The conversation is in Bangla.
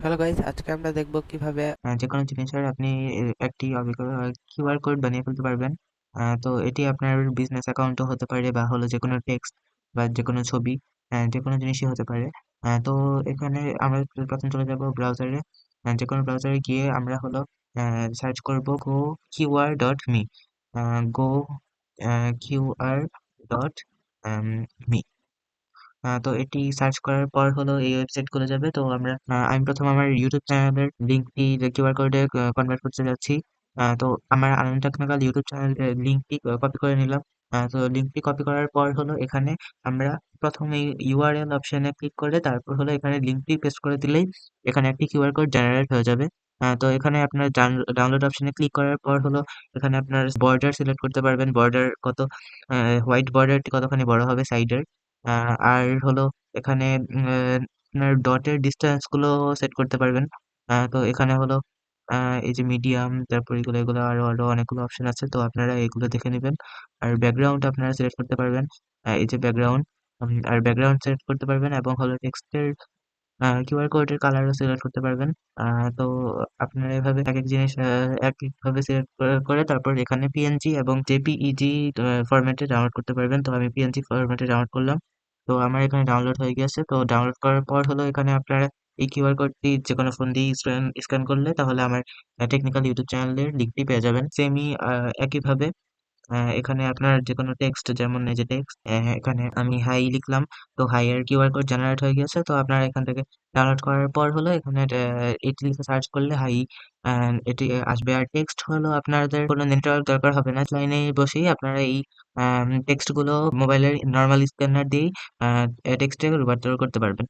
হ্যালো গাইস, আজকে আমরা দেখব কিভাবে যেকোনো জিনিসের আপনি একটি কিউআর কোড বানিয়ে ফেলতে পারবেন। তো এটি আপনার বিজনেস অ্যাকাউন্টও হতে পারে বা হলো যেকোনো টেক্সট বা যেকোনো ছবি, যেকোনো জিনিসই হতে পারে। তো এখানে আমরা প্রথম চলে যাব ব্রাউজারে। যেকোনো ব্রাউজারে গিয়ে আমরা হলো সার্চ করব গো কিউআর ডট মি। গো কিউআর ডট মি। তো এটি সার্চ করার পর হলো এই ওয়েবসাইট খুলে যাবে। তো আমি প্রথম আমার ইউটিউব চ্যানেলের লিঙ্কটি কিউআর কোডে কনভার্ট করতে যাচ্ছি। তো আমার আনন্দ টেকনিক্যাল ইউটিউব চ্যানেলের লিঙ্কটি কপি করে নিলাম। তো লিঙ্কটি কপি করার পর হলো এখানে আমরা প্রথম এই ইউআরএল অপশনে ক্লিক করে তারপর হলো এখানে লিঙ্কটি পেস্ট করে দিলেই এখানে একটি কিউআর কোড জেনারেট হয়ে যাবে। তো এখানে আপনার ডাউনলোড অপশনে ক্লিক করার পর হলো এখানে আপনার বর্ডার সিলেক্ট করতে পারবেন। বর্ডার কত, হোয়াইট বর্ডারটি কতখানি বড় হবে সাইডের। আর হলো এখানে আপনার ডটের ডিসটেন্স গুলো সেট করতে পারবেন। তো এখানে হলো এই যে মিডিয়াম, তারপর এগুলো আরো অনেকগুলো অপশন আছে, তো আপনারা এগুলো দেখে নেবেন। আর ব্যাকগ্রাউন্ড আপনারা সিলেক্ট করতে পারবেন। এই যে ব্যাকগ্রাউন্ড, আর ব্যাকগ্রাউন্ড সিলেক্ট করতে পারবেন এবং হলো টেক্সটের কিউআর কোডের কালারও সিলেক্ট করতে পারবেন। তো আপনারা এভাবে এক এক জিনিস একইভাবে সিলেক্ট করে তারপর এখানে পিএনজি এবং জেপিইজি ফরম্যাটে ডাউনলোড করতে পারবেন। তো আমি পিএনজি ফরম্যাটে ডাউনলোড করলাম। তো আমার এখানে ডাউনলোড হয়ে গেছে। তো ডাউনলোড করার পর হলো এখানে আপনারা এই কিউআর কোডটি যেকোনো ফোন দিয়ে স্ক্যান করলে তাহলে আমার টেকনিক্যাল ইউটিউব চ্যানেলের লিঙ্কটি পেয়ে যাবেন। সেমই একইভাবে এখানে আপনার যেকোনো টেক্সট, যেমন এই যে টেক্সট, এখানে আমি হাই লিখলাম। তো হাই এর কিউআর কোড জেনারেট হয়ে গেছে। তো আপনারা এখান থেকে ডাউনলোড করার পর হলো এখানে এটি লিখে সার্চ করলে হাই এটি আসবে। আর টেক্সট হলো আপনাদের কোনো নেটওয়ার্ক দরকার হবে না, লাইনে বসেই আপনারা এই টেক্সট গুলো মোবাইলের নর্মাল স্ক্যানার দিয়েই টেক্সটে রূপান্তর করতে পারবেন।